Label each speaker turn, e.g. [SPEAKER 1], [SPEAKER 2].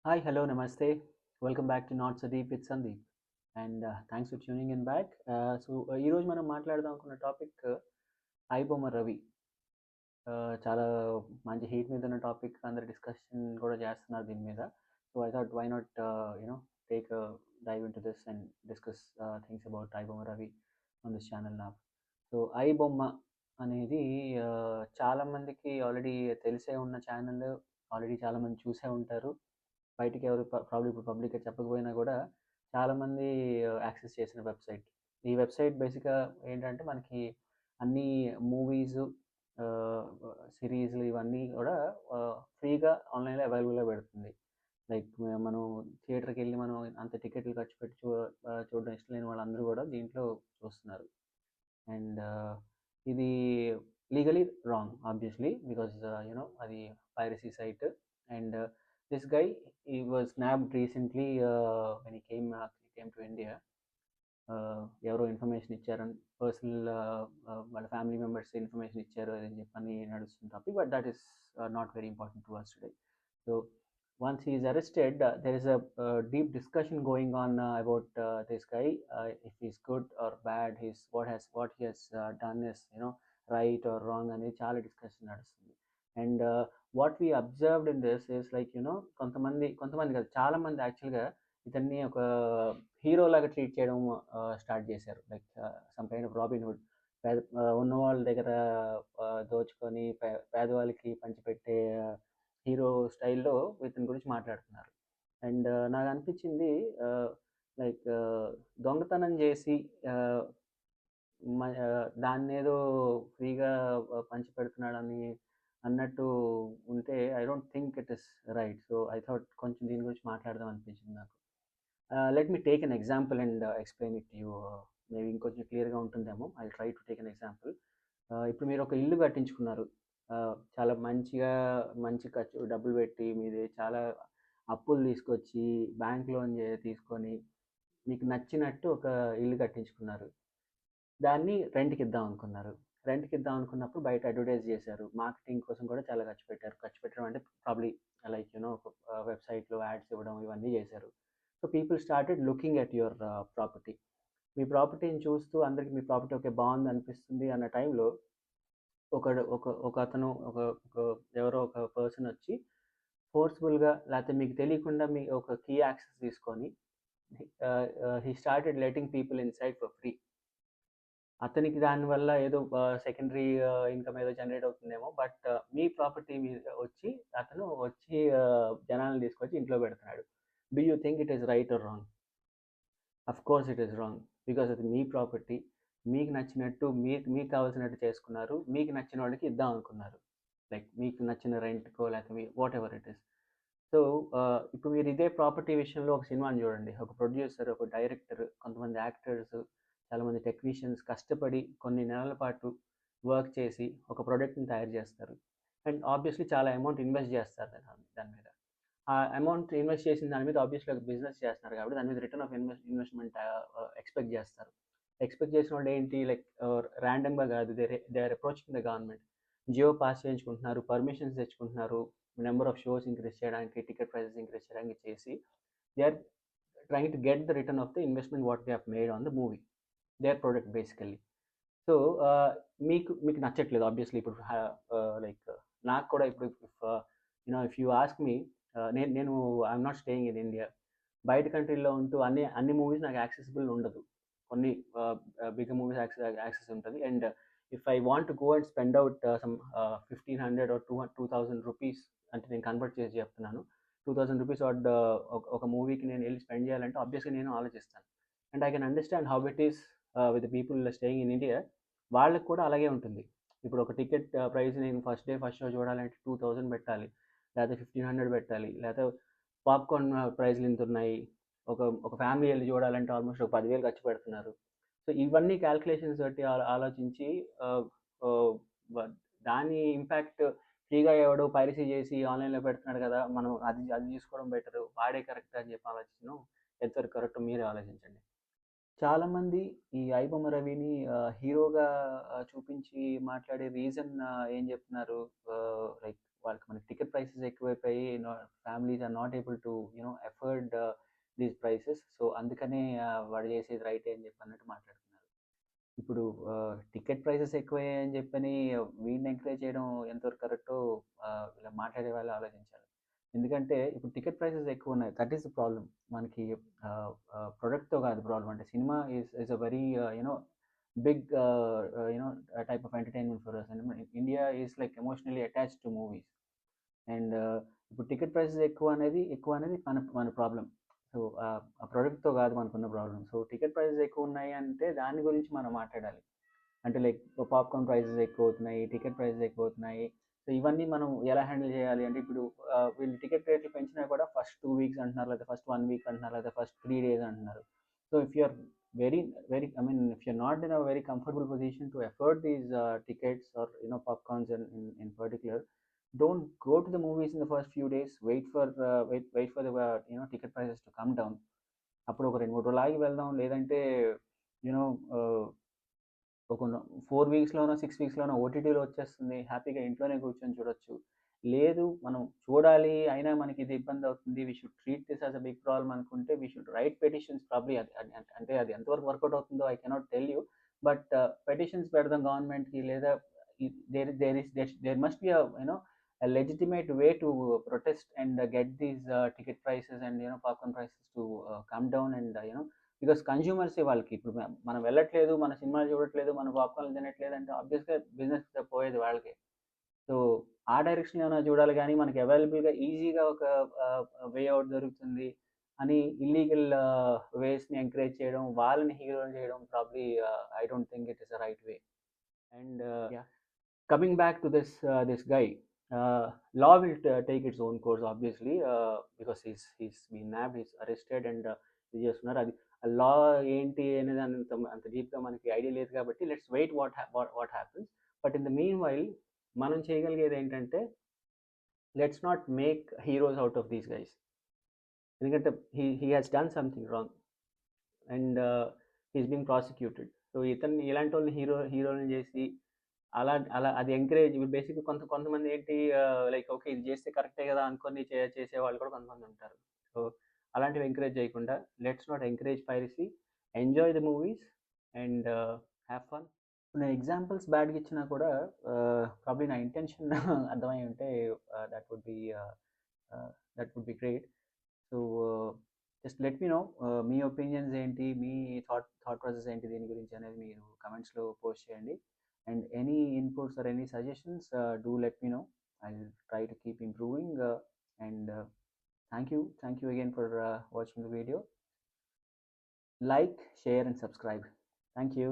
[SPEAKER 1] Hi, hello, namaste. Welcome back to Not So Deep with Sandeep. And thanks for tuning in back. ఈ రోజు మనం మాట్లాడదాం అనుకున్న topic iBomma Ravi. చాలా మంచి హీట్ మీద ఉన్న టాపిక్, అందరు డిస్కషన్ కూడా చేస్తున్నారు దీని మీద. So I thought why not you know take dive into this and discuss things about iBomma Ravi on this channel నా. సో ఐబొమ్మ అనేది చాలామందికి ఆల్రెడీ తెలిసే ఉన్న ఛానల్, ఆల్రెడీ చాలామంది చూసే ఉంటారు. బయటికి ఎవరు ప్రాబ్లీ ఇప్పుడు పబ్లిక్గా చెప్పకపోయినా కూడా చాలామంది యాక్సెస్ చేసిన వెబ్సైట్. ఈ వెబ్సైట్ బేసిక్గా ఏంటంటే మనకి అన్ని మూవీస్, సిరీస్లు ఇవన్నీ కూడా ఫ్రీగా ఆన్లైన్లో అవైలబుల్గా పెడుతుంది. లైక్ మనం థియేటర్కి వెళ్ళి మనం అంత టికెట్లు ఖర్చు పెట్టి చూడడం ఇష్టం లేని వాళ్ళందరూ కూడా దీంట్లో చూస్తున్నారు. అండ్ ఇది లీగలీ రాంగ్ ఆబ్వియస్లీ, బికాస్ అది piracy site. And this guy he was snapped recently when he came to India. ఎవరో ఇన్ఫర్మేషన్ ఇచ్చారని, పర్సనల్ వాళ్ళ ఫ్యామిలీ మెంబర్స్ ఇన్ఫర్మేషన్ ఇచ్చారు అని చెప్పని నడుస్తుంది topic, but that is not very important to us today. So once he is arrested, there is a deep discussion going on about this guy, if he's good or bad, his what he has done is right or wrong అనేది చాలా discussion నడుస్తుంది. And what we observed in this is like కొంతమంది కాదు, చాలా మంది యాక్చువల్గా ఇతన్ని ఒక హీరో లాగా ట్రీట్ చేయడం స్టార్ట్ చేశారు. Like some kind of robin hood. ఉన్న వాళ్ళ దగ్గర దోచుకొని పేదవాళ్ళకి పంచిపెట్టే హీరో స్టైల్లో ఇతని గురించి మాట్లాడుతున్నారు. అండ్ నాకు అనిపించింది లైక్ దొంగతనం చేసి దాన్ని ఏదో ఫ్రీగా పంచిపెడుతున్నాడని అన్నట్టు ఉంటే I don't think it is right. So I thought కొంచెం దీని గురించి మాట్లాడదాం అనిపించింది నాకు. Let me take an example and explain it you. Maybe ఇంకొంచెం క్లియర్గా ఉంటుందేమో. I try to take an example. ఇప్పుడు మీరు ఒక ఇల్లు కట్టించుకున్నారు. చాలా మంచిగా మంచి ఖర్చు డబ్బులు పెట్టి మీది చాలా అప్పులు తీసుకొచ్చి బ్యాంక్ లోన్ తీసుకొని మీకు నచ్చినట్టు ఒక ఇల్లు కట్టించుకున్నారు. దాన్ని రెంట్కి ఇద్దాం అనుకున్నారు. రెంట్కి ఇద్దాం అనుకున్నప్పుడు బయట అడ్వర్టైజ్ చేశారు. మార్కెటింగ్ కోసం కూడా చాలా ఖర్చు పెట్టారు. ఖర్చు పెట్టడం అంటే ప్రాబ్లీ లైక్ వెబ్సైట్లో యాడ్స్ ఇవ్వడం ఇవన్నీ చేశారు. So people started looking at your property. మీ ప్రాపర్టీని చూస్తూ అందరికి మీ ప్రాపర్టీ ఓకే బాగుంది అనిపిస్తుంది అన్న టైంలో ఒకడు ఒక ఒక అతను ఒక ఎవరో ఒక పర్సన్ వచ్చి ఫోర్స్ఫుల్గా, లేకపోతే మీకు తెలియకుండా మీ ఒక కీ యాక్సెస్ తీసుకొని he started letting people inside for free. అతనికి దానివల్ల ఏదో సెకండరీ ఇన్కమ్ ఏదో జనరేట్ అవుతుందేమో, బట్ మీ ప్రాపర్టీ మీద అతను వచ్చి జనాలను తీసుకొచ్చి ఇంట్లో పెడుతున్నాడు. Do you think it is right are wrong? Of course it is wrong, because అది మీ ప్రాపర్టీ. మీకు నచ్చినట్టు మీకు కావాల్సినట్టు చేసుకున్నారు. మీకు నచ్చిన వాళ్ళకి ఇద్దాం అనుకున్నారు. లైక్ మీకు నచ్చిన రెంట్కో లేకపోతే me what ever it is. So ఇప్పుడు మీరు ఇదే ప్రాపర్టీ విషయంలో ఒక సినిమాని చూడండి. ఒక ప్రొడ్యూసర్, ఒక డైరెక్టర్, కొంతమంది యాక్టర్స్, చాలామంది టెక్నీషియన్స్ కష్టపడి కొన్ని నెలల పాటు వర్క్ చేసి ఒక ప్రోడక్ట్ని తయారు చేస్తారు. అండ్ ఆబ్వియస్లీ చాలా అమౌంట్ ఇన్వెస్ట్ చేస్తారు దాని మీద. ఆ అమౌంట్ ఇన్వెస్ట్ చేసిన దాని మీద ఆబ్వియస్లీ ఒక బిజినెస్ చేస్తున్నారు కాబట్టి దాని మీద రిటర్న్ ఆఫ్ ఇన్వెస్ట్మెంట్ ఎక్స్పెక్ట్ చేస్తారు. ఎక్స్పెక్ట్ చేసిన వాళ్ళు ఏంటి, లైక్ ర్యాండమ్గా కాదు, they are approaching the government. GO pass చేయించుకుంటున్నారు, పర్మిషన్స్ తెచ్చుకుంటున్నారు, నెంబర్ ఆఫ్ షోస్ ఇంక్రీజ్ చేయడానికి, టికెట్ ప్రైసెస్ ఇంక్రీజ్ చేయడానికి చేసి they are trying to get the return of the investment what they have made on the movie, their product basically. So మీకు మీకు నచ్చట్లేదు obviously. ఇప్పుడు like నాకు కూడా ఇప్పుడు ఇఫ్ యూ ఆస్క్ మీ, నేను I'm not staying in India. బయట కంట్రీలో ఉంటూ అన్ని మూవీస్ నాకు యాక్సెసిబుల్ ఉండదు. కొన్ని బిగ్ మూవీస్ యాక్సెస్ ఉంటుంది. And if I want to go and spend out some 1500 or 2000 rupees, అంటే నేను కన్వర్ట్ చేసి చెప్తున్నాను, 2000 రూపీస్ ఒక మూవీకి నేను వెళ్ళి స్పెండ్ చేయాలంటే ఆబ్వియస్గా నేను ఆలోచిస్తాను. And I can understand how it is with people staying in India. వాళ్ళకి కూడా అలాగే ఉంటుంది. ఇప్పుడు ఒక టికెట్ ప్రైస్ నేను ఫస్ట్ డే ఫస్ట్ షో చూడాలంటే 2000 పెట్టాలి, లేకపోతే 1500 పెట్టాలి, లేకపోతే పాప్కార్న్ ప్రైస్లు ఇంత ఉన్నాయి. ఒక ఒక ఫ్యామిలీ వెళ్ళి చూడాలంటే ఆల్మోస్ట్ ఒక 10,000 ఖర్చు పెడుతున్నారు. సో ఇవన్నీ క్యాల్కులేషన్స్ బట్టి ఆలోచించి దాని ఇంపాక్ట్, ఫ్రీగా ఎవడో పైరసీ చేసి ఆన్లైన్లో పెడుతున్నాడు కదా, మనం అది అది తీసుకోవడం బెటర్, వాడే కరెక్ట్ అని చెప్పి ఆలోచించడం ఎంతవరకు కరెక్ట్ మీరే ఆలోచించండి. చాలామంది ఈ ఐబొమ్మ రవిని హీరోగా చూపించి మాట్లాడే రీజన్ ఏం చెప్తున్నారు, లైక్ వాళ్ళకి మనకి టికెట్ ప్రైసెస్ ఎక్కువైపోయి families are not able to afford these prices. So అందుకనే వాడు చేసేది రైటే అని చెప్పి అన్నట్టు మాట్లాడుతున్నారు. ఇప్పుడు టికెట్ ప్రైసెస్ ఎక్కువయ్యాయని చెప్పని వీడిని ఎంకరేజ్ చేయడం ఎంతవరకు కరెక్టో ఇలా మాట్లాడే వాళ్ళు ఆలోచించాలి. ఎందుకంటే ఇప్పుడు టికెట్ ప్రైసెస్ ఎక్కువ ఉన్నాయి. That is the problem. మనకి ప్రొడక్ట్‌తో కాదు ప్రాబ్లమ్. అంటే cinema is a very big type of entertainment for us. And India is like emotionally attached to movies. And ఇప్పుడు టికెట్ ప్రైసెస్ ఎక్కువ అనేది మన మన ప్రాబ్లం. సో ఆ ప్రొడక్ట్‌తో కాదు మనకున్న ప్రాబ్లం. సో టికెట్ ప్రైసెస్ ఎక్కువ ఉన్నాయి అంటే దాని గురించి మనం మాట్లాడాలి. అంటే లైక్ పాప్‌కార్న్ ప్రైసెస్ ఎక్కువవుతున్నాయి, టికెట్ ప్రైసెస్ ఎక్కువవుతున్నాయి. సో ఇవన్నీ మనం ఎలా హ్యాండిల్ చేయాలి అంటే ఇప్పుడు వీళ్ళు టికెట్ రేట్లు పెంచినా కూడా ఫస్ట్ 2 వీక్స్ అంటున్నారు, లేదా ఫస్ట్ 1 వీక్ అంటున్నారు, లేదా ఫస్ట్ 3 డేస్ అంటున్నారు. So if you are very very I mean if you are not in a very comfortable position to afford these tickets or popcorns in particular, don't go to the movies in the first few days. Wait for the ticket prices to come down. అప్పుడు ఒక 2, 3 రోజులు ఆగి వెళ్దాం. లేదంటే you know ఒక 4 వీక్స్‌లోనో, 6 వీక్స్‌లోనో ఓటీటీలో వచ్చేస్తుంది. హ్యాపీగా ఇంట్లోనే కూర్చొని చూడొచ్చు. లేదు మనం చూడాలి, అయినా మనకి ఇది ఇబ్బందవుతుంది. We should treat this as a big problem అనుకుంటే we should write petitions probably. అది అది అంటే అది ఎంతవరకు వర్కౌట్ అవుతుందో I cannot tell you. But petitions పెడదాం గవర్నమెంట్‌కి, లేదా there must be a legitimate way to protest and get these ticket prices and popcorn prices to come down. And because కన్జ్యూమర్సే వాళ్ళకి ఇప్పుడు మనం వెళ్ళట్లేదు, మన సినిమాలు చూడట్లేదు, మన పాప్కార్న్లు తినట్లేదు అంటే ఆబ్వియస్గా బిజినెస్ పోయేది వాళ్ళకే. సో ఆ డైరెక్షన్ ఏమైనా చూడాలి కానీ మనకి అవైలబుల్గా ఈజీగా ఒక వే అవుట్ దొరుకుతుంది అని ఇల్లీగల్ వేస్ని ఎంకరేజ్ చేయడం, వాళ్ళని హీరోలు చేయడం probably I don't think it is a right way. And yeah, coming back to this guy, law will take its own course obviously, because he's been nabbed, he's arrested, and ఇది చేస్తున్నారు. అది లా ఏంటి అనేది అంత డీప్గా మనకి ఐడియా లేదు కాబట్టి let's wait what happens. But in the meanwhile మనం చేయగలిగేది ఏంటంటే let's not make heroes out of these guys. ఎందుకంటే he has done something wrong and he's being prosecuted. So ఇలాంటి వాళ్ళని హీరోని చేసి అలా అలా అది ఎంకరేజ్ ఇప్పుడు బేసిక్గా కొంతమంది ఏంటి లైక్ ఓకే ఇది చేస్తే కరెక్టే కదా అనుకొని చేసేవాళ్ళు కూడా కొంతమంది ఉంటారు. సో అలాంటివి ఎంకరేజ్ చేయకుండా let's not encourage piracy, enjoy the movies and have fun. నేను ఎగ్జాంపుల్స్ బ్యాడ్గా ఇచ్చినా కూడా ప్రాబ్లీ నా ఇంటెన్షన్ అర్థమై ఉంటే that would be great. So just let me know మీ ఒపీనియన్స్ ఏంటి, మీ థాట్ ప్రాసెస్ ఏంటి దీని గురించి అనేది మీరు కమెంట్స్లో పోస్ట్ చేయండి. And any inputs or any suggestions, do let me know. I'll try to keep improving. And thank you again for watching the video. Like, share, and subscribe. Thank you.